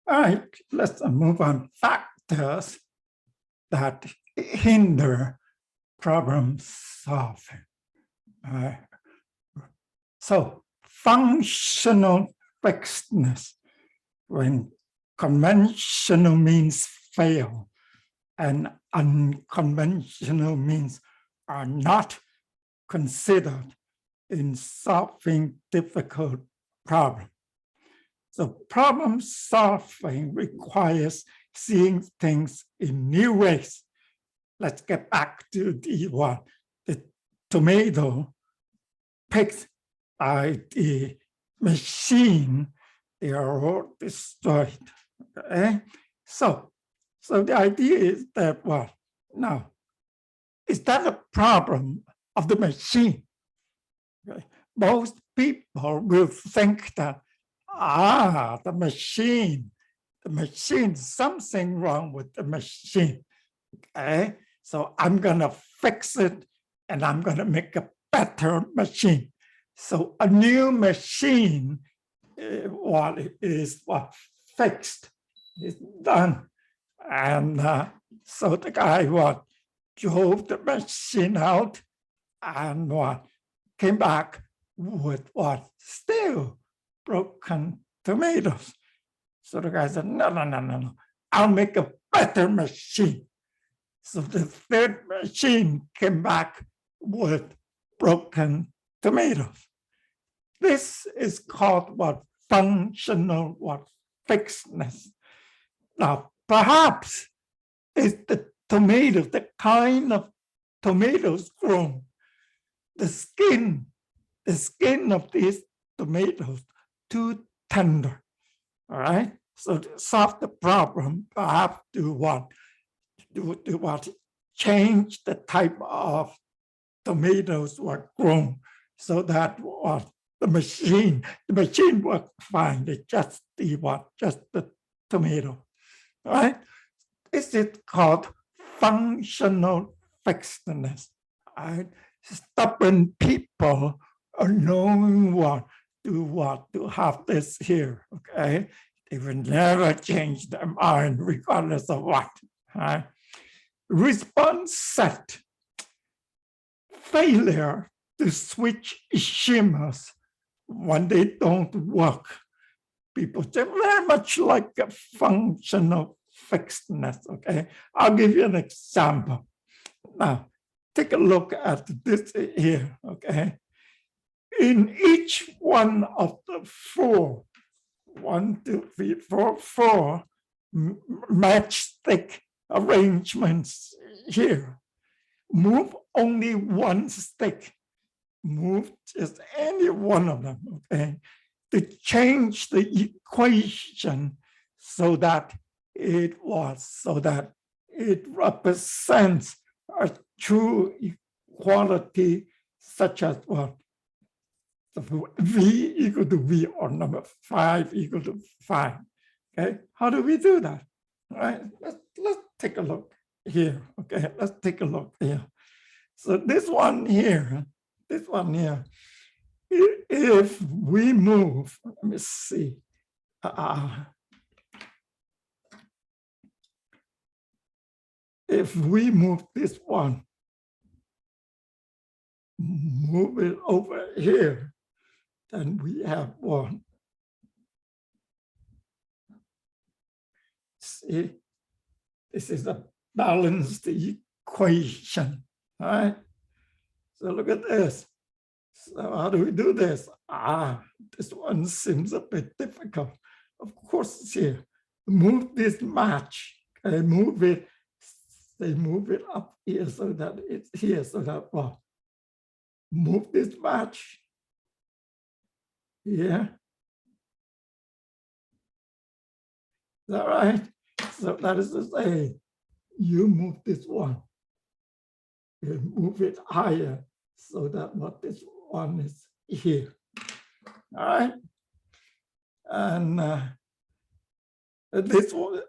All right, let's move on. Factors that hinder problem solving. All right. So functional fixedness, when conventional means fail and unconventional means are not considered in solving difficult problems. So problem solving requires seeing things in new ways. Let's get back to the tomato picked by the machine. They are all destroyed. Okay, so the idea is that now is that a problem of the machine? Okay. Most people will think that the machine, something wrong with the machine. Okay, so I'm gonna fix it and I'm gonna make a better machine. So a new machine, fixed, is done. And so the guy drove the machine out and came back with still broken tomatoes. So the guy said, no, I'll make a better machine. So the third machine came back with broken tomatoes. This is called functional fixedness. Now, perhaps it's the tomatoes, the kind of tomatoes grown, the skin of these tomatoes too tender. All right. So to solve the problem, perhaps to change the type of tomatoes were grown so that the machine worked fine. It's just the tomato. All right. This is called functional fixedness. Right? Stubborn people are knowing to have this here. Okay, they will never change their mind regardless of what. Right? Response set. Failure to switch schemas when they don't work. People say very much like a functional fixedness. Okay, I'll give you an example. Now, take a look at this here. Okay, in each one of the four matchstick arrangements here, move only one stick. Move just any one of them, okay, to change the equation so that it represents a true equality, such as V equal to V or number 5 equal to 5. Okay, how do we do that? All right, let's take a look here. Okay, let's take a look here. So this one here, if we move, let me see. If we move this one, move it over here, then we have one. See, this is a balanced equation, all right? So look at this. So how do we do this? This one seems a bit difficult. Of course, it's here. Move this match. Okay, move it. They move it up here so that it's here. So that move this match. Yeah. Is that right? So that is to say, you move this one. You move it higher so that this one is here. All right. And this one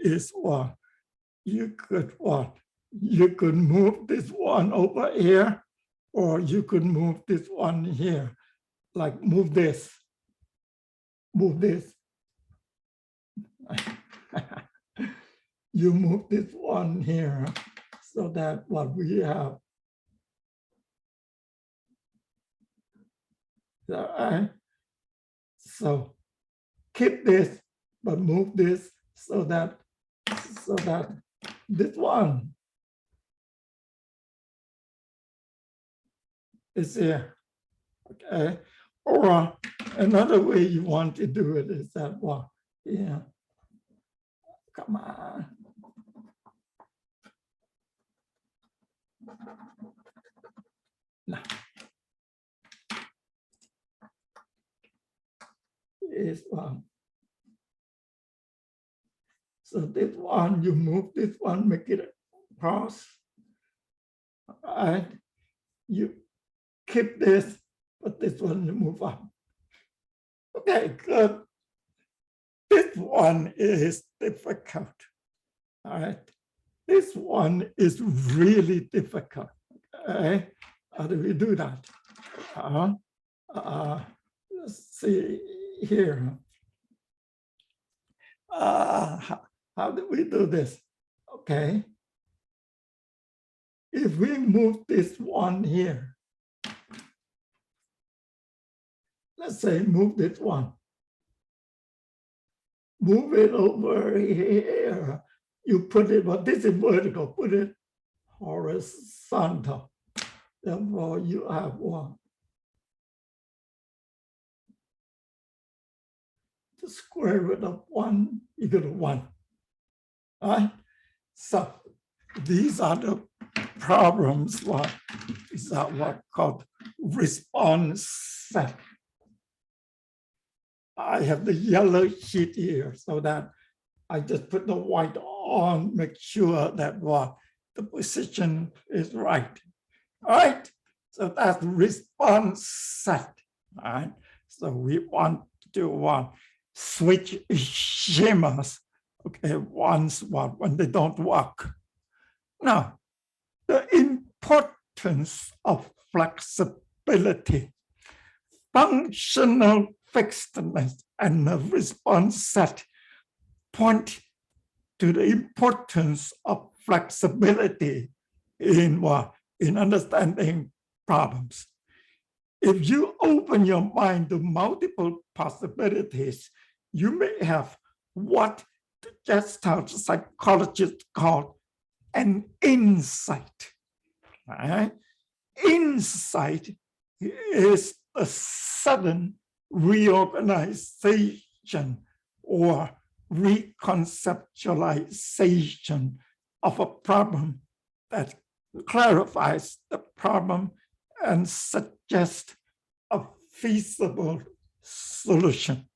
is you could move this one over here, or you could move this one here, like move this. You move this one here so that what we have. All right. So keep this, but move this so that this one is here. Okay. Or another way you want to do it is that one. Yeah. Come on. No. Is one. So this one, you move this one, make it cross. All right. You keep this, but this one you move up. Okay, good. This one is difficult. All right. This one is really difficult. Okay. How do we do that? Let's see here. How do we do this? Okay. If we move this one here, let's say move this one, move it over here. You put it, but this is vertical, put it horizontal. Therefore, you have one. The square root of 1 equal to 1. All right? So these are the problems. These are what called response set. I have the yellow sheet here so that I just put the white on, make sure that the position is right. All right, so that's the response set. All right, so we want to switch schemas. Okay, once when they don't work. Now, the importance of flexibility, functional fixedness, and the response set point to the importance of flexibility in understanding problems. If you open your mind to multiple possibilities, you may have what the Gestalt psychologists call an insight. Right? Insight is a sudden reorganization or reconceptualization of a problem that clarifies the problem and suggests a feasible solution.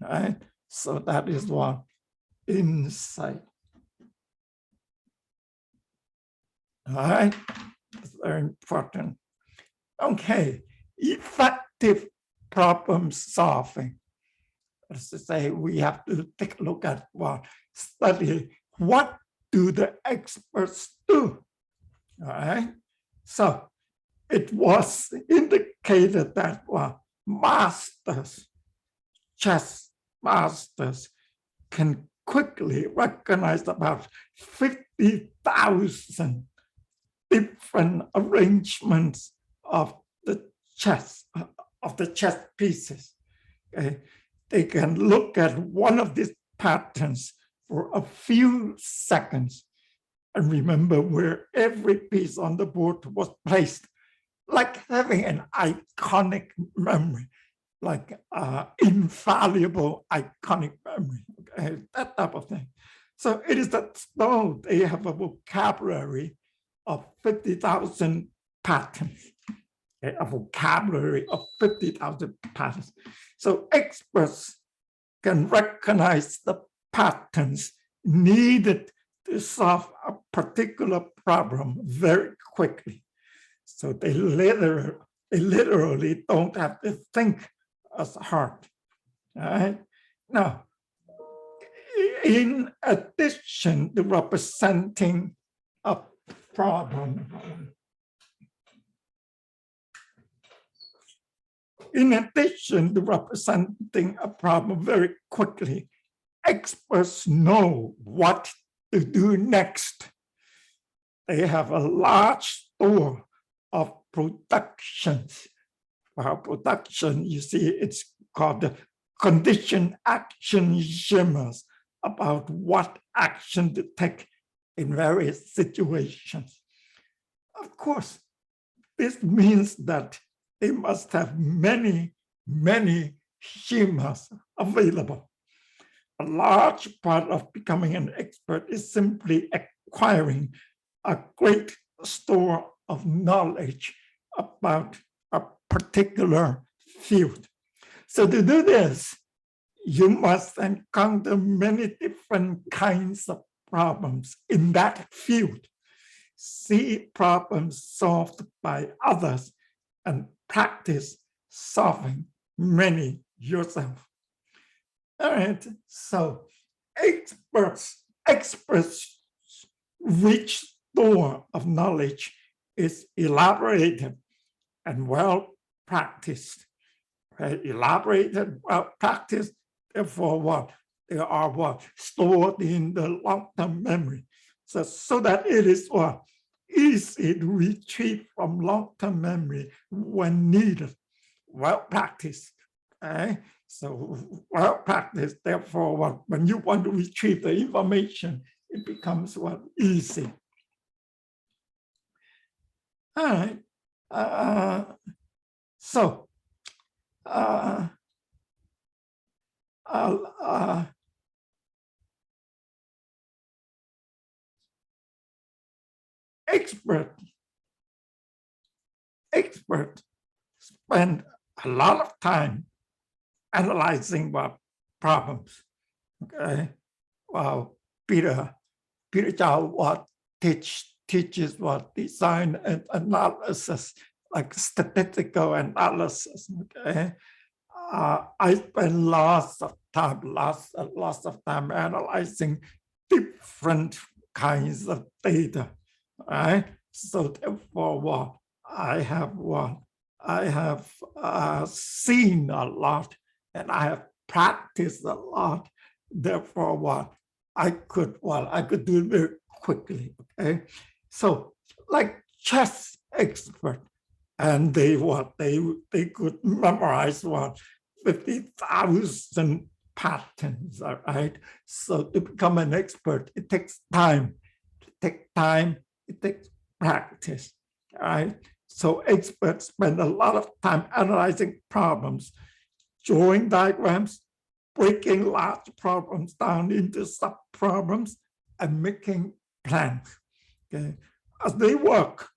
Right? So that is what insight. All right, it's very important. Okay, effective problem solving. As to say, we have to take a look at study what do the experts do. All right, so it was indicated that masters, chess masters, can quickly recognize about 50,000 different arrangements of the chess pieces. Okay? They can look at one of these patterns for a few seconds and remember where every piece on the board was placed, like having an iconic memory, like infallible iconic memory, okay? That type of thing. So it is that though they have a vocabulary of 50,000 patterns, okay? A vocabulary of 50,000 patterns. So experts can recognize the patterns needed to solve a particular problem very quickly. So they literally don't have to think as hard. All right? Now, in addition to representing a problem, very quickly experts know what to do next. They have a large store of productions. Well, production, you see, it's called the conditioned action schemas about what action to take in various situations. Of course, this means that they must have many, many schemas available. A large part of becoming an expert is simply acquiring a great store of knowledge about a particular field. So to do this, you must encounter many different kinds of problems in that field. See problems solved by others and practice solving many yourself. All right, so experts' rich store of knowledge is elaborated and well practiced. Right? Elaborated, well practiced, therefore what? They are what? Stored in the long-term memory. So that it is what? Easy to retrieve from long-term memory when needed. Well practiced. Okay? So well practiced, therefore what? When you want to retrieve the information, it becomes what? Easy. All right. Expert spend a lot of time analyzing what problems. Okay. Well, Peter Chow what teaches what design and analysis, like statistical analysis. Okay. I spend lots of time analyzing different kinds of data. Right? So therefore, what I have seen a lot, and I have practiced a lot. Therefore, what I could do it very quickly. Okay, so like chess expert, and they could memorize 50,000 patterns. All right, so to become an expert, it takes time. It takes practice. All right. So experts spend a lot of time analyzing problems, drawing diagrams, breaking large problems down into sub-problems, and making plans. Okay. As they work,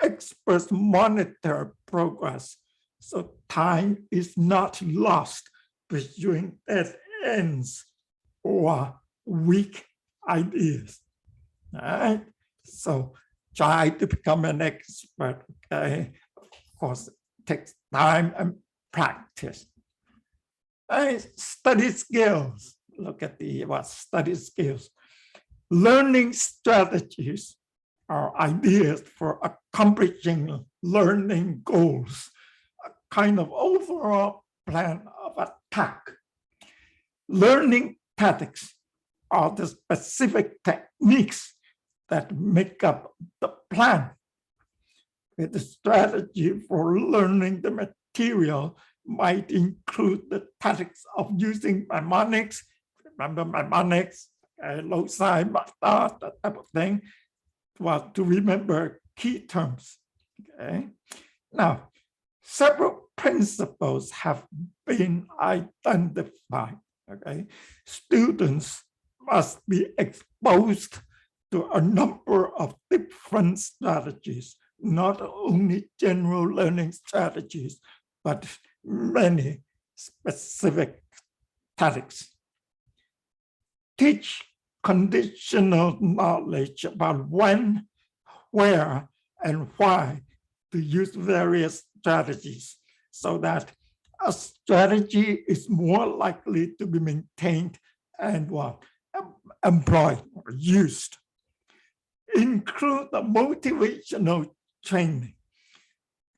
experts monitor progress, so time is not lost pursuing dead ends or weak ideas. All right. So try to become an expert. Okay. Of course, it takes time and practice. Study skills. Look at the study skills. Learning strategies are ideas for accomplishing learning goals, a kind of overall plan of attack. Learning tactics are the specific techniques that make up the plan. The strategy for learning the material might include the tactics of using mnemonics. Remember mnemonics, loci, that type of thing, to remember key terms. Okay. Now, several principles have been identified. Okay. Students must be exposed to a number of different strategies, not only general learning strategies, but many specific tactics. Teach conditional knowledge about when, where, and why to use various strategies so that a strategy is more likely to be maintained and employed or used. Include the motivational training.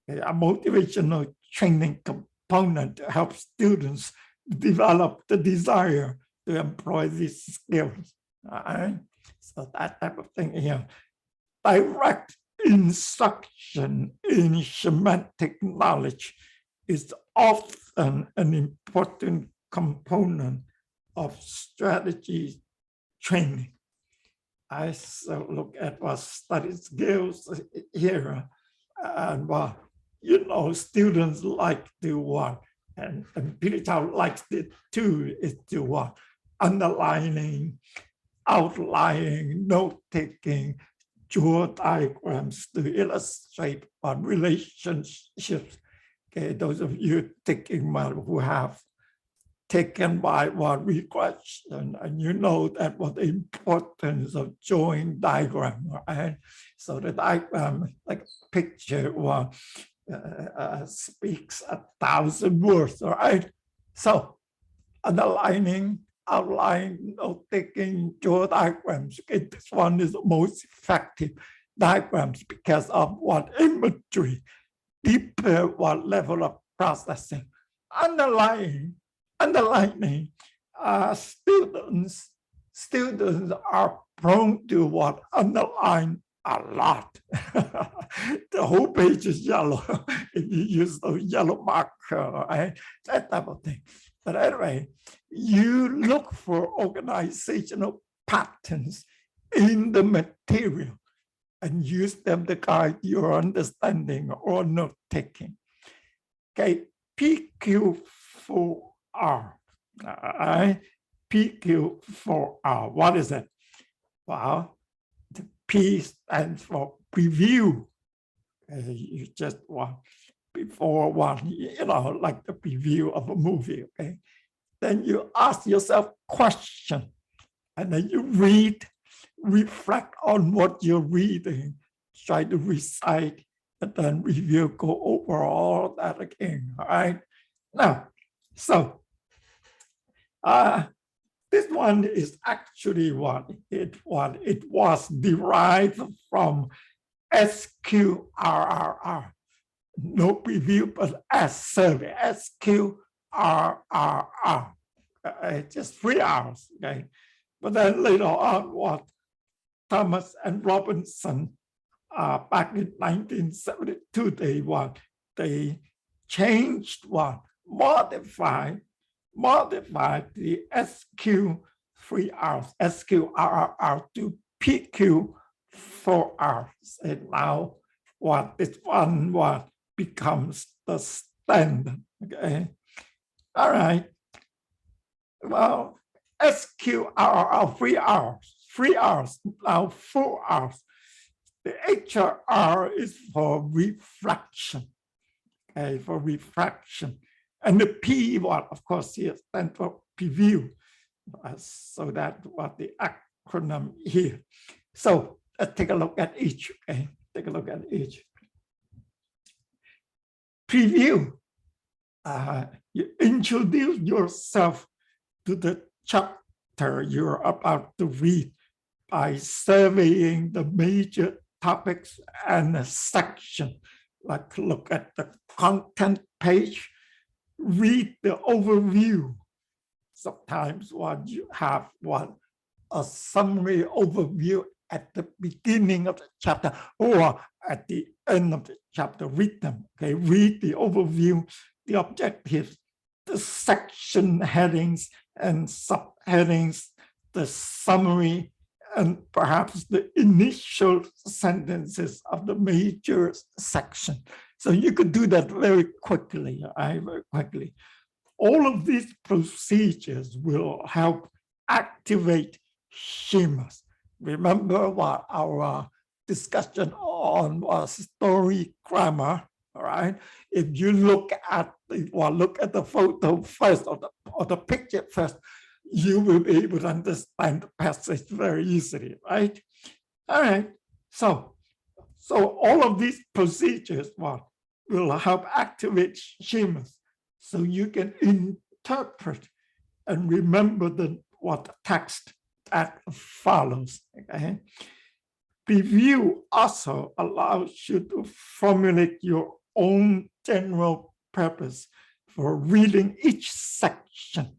A motivational training component helps students develop the desire to employ these skills. All right? So that type of thing here. Direct instruction in semantic knowledge is often an important component of strategy training. I so look at what study skills here, and what students like to what, and Peter Chow likes it too, is to what, underlining, outlining, note-taking, draw diagrams to illustrate what relationships. Okay, those of you taking who have taken by what regression, and you know that what the importance of drawing diagram, right? So the diagram, like picture, speaks 1,000 words, all right? So underlining, outlining, note-taking, draw diagrams. Okay, this one is the most effective diagrams because of what imagery, deeper what level of processing. Underlining, students are prone to what underline a lot. The whole page is yellow if you use a yellow marker, right? That type of thing. But anyway, you look for organizational patterns in the material and use them to guide your understanding or note-taking. Okay, PQ4R. PQ4R, what is it? Well, the P stands for preview. You just want before one, like the preview of a movie, okay? Then you ask yourself question, and then you read, reflect on what you're reading, try to recite, and then review, go over all that again, all right? Now, so this one is actually what it was derived from SQRRR. No preview, but S survey, SQRRR. Just 3 hours, okay? But then later on, what Thomas and Robinson, back in 1972, they changed modified the SQRRR to PQ4R. And now this one becomes the standard, okay? All right. Well, SQRR 3 hours, now 4 hours. The HRR is for reflection, okay, for reflection. And the P one, of course, here stands for preview. So that's what the acronym here. So let's take a look at each, okay? Take a look at each. Preview. You introduce yourself to the chapter you're about to read by surveying the major topics and a section. Like look at the content page, read the overview. Sometimes you have a summary overview at the beginning of the chapter or at the end of the chapter. Read them, okay? Read the overview, the objectives, the section headings and subheadings, the summary, and perhaps the initial sentences of the major section. So you could do that very quickly, very quickly. All of these procedures will help activate schemas. Remember what our discussion on story grammar, all right? If you look at the photo first or the picture first, you will be able to understand the passage very easily, right? All right. So all of these procedures will help activate schemas, so you can interpret and remember the text that follows. Okay. Preview also allows you to formulate your own general purpose for reading each section.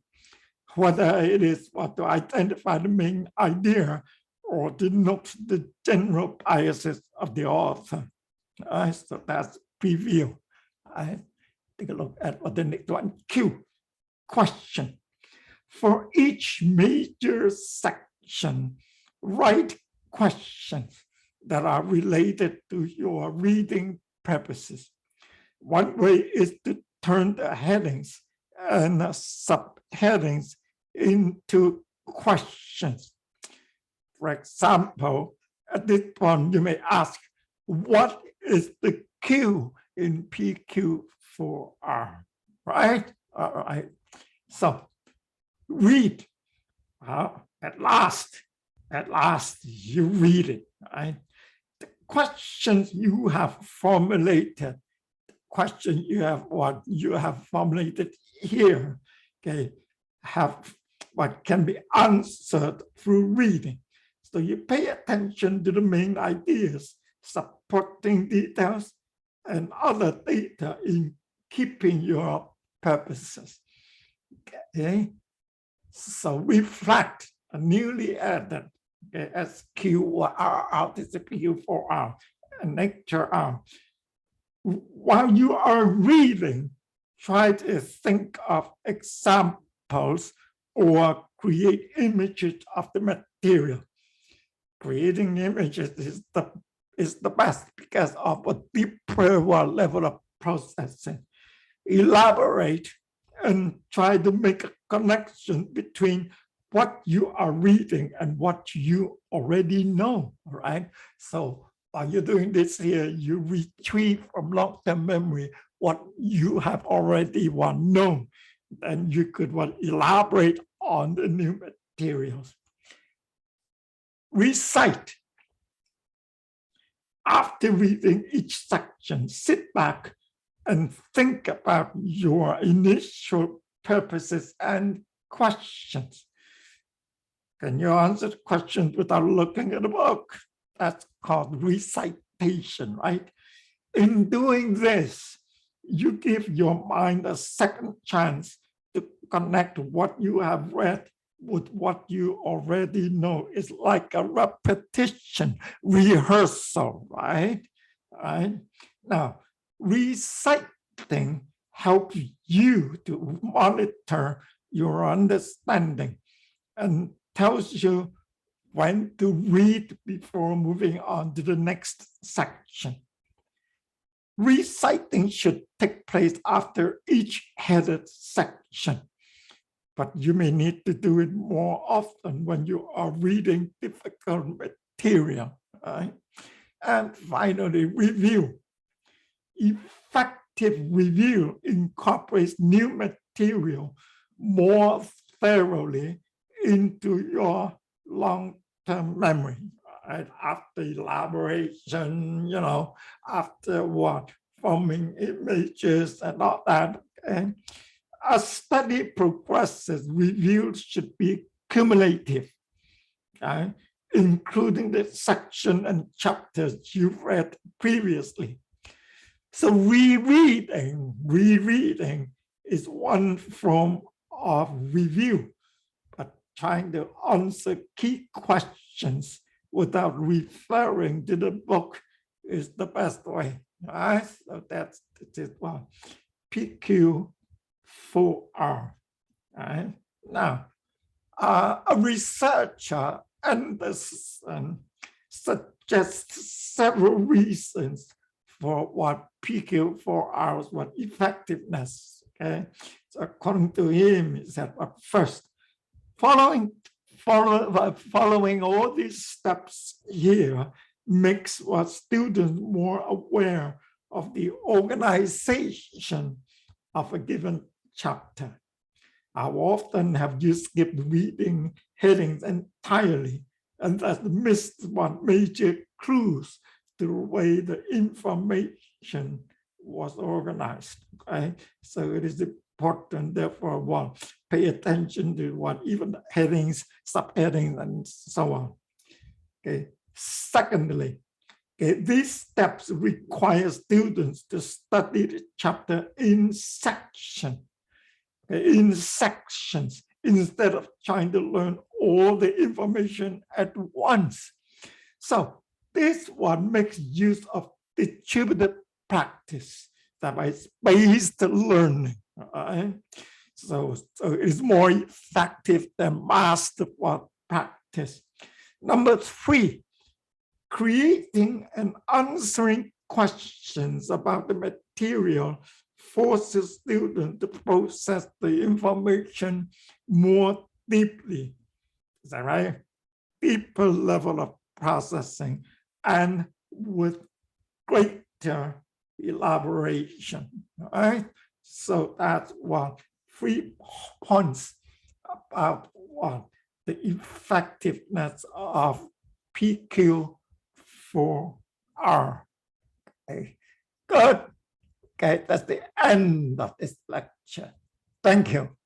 whether it is what to identify the main idea or denote the general biases of the author. So that's preview. Take a look at what the next one, Q, question. For each major section, write questions that are related to your reading purposes. One way is to turn the headings and subheadings into questions. For example, at this point, you may ask, what is the Q in PQ4R, right? All right. So read. At last you read it, right? The questions you have formulated, question you have formulated here, okay, have what can be answered through reading. So you pay attention to the main ideas, supporting details, and other data in keeping your purposes. Okay, so reflect a newly added, okay, SQR, this is PQ4R, and lecture R. While you are reading, try to think of examples or create images of the material. Creating images is the best because of a deeper level of processing. Elaborate and try to make a connection between what you are reading and what you already know, right? So while you're doing this here, you retrieve from long-term memory what you have already known, and you could elaborate on the new materials. Recite. After reading each section, sit back and think about your initial purposes and questions. Can you answer the questions without looking at the book? That's called recitation, right? In doing this, you give your mind a second chance to connect what you have read with what you already know. It's like a repetition, rehearsal, right? Now, reciting helps you to monitor your understanding and tells you when to read before moving on to the next section. Reciting should take place after each headed section, but you may need to do it more often when you are reading difficult material, right? And finally, review. Effective review incorporates new material more thoroughly into your long-term memory, right? After elaboration, after forming images and all that. And as study progresses, reviews should be cumulative, okay? Including the section and chapters you've read previously. So rereading is one form of review, but trying to answer key questions without referring to the book is the best way. Right? So that's one. PQ4R. Right? Now, a researcher, Anderson, suggests several reasons for what PQ4R, what effectiveness. Okay, so according to him, he said, first, following all these steps here makes what students more aware of the organization of a given chapter. How often have you skipped reading headings entirely and thus missed one major clues to the way the information was organized? Okay, so it is important, therefore, pay attention to even headings, subheadings, and so on. Okay. Secondly, these steps require students to study the chapter in sections instead of trying to learn all the information at once. So this one makes use of distributed practice, that is spaced learning. Right? So it's more effective than masterful practice. Number 3, creating and answering questions about the material forces students to process the information more deeply. Is that right? Deeper level of processing and with greater elaboration. All right. So that's 3 points about the effectiveness of PQ4R. Okay. Good. Okay, that's the end of this lecture. Thank you.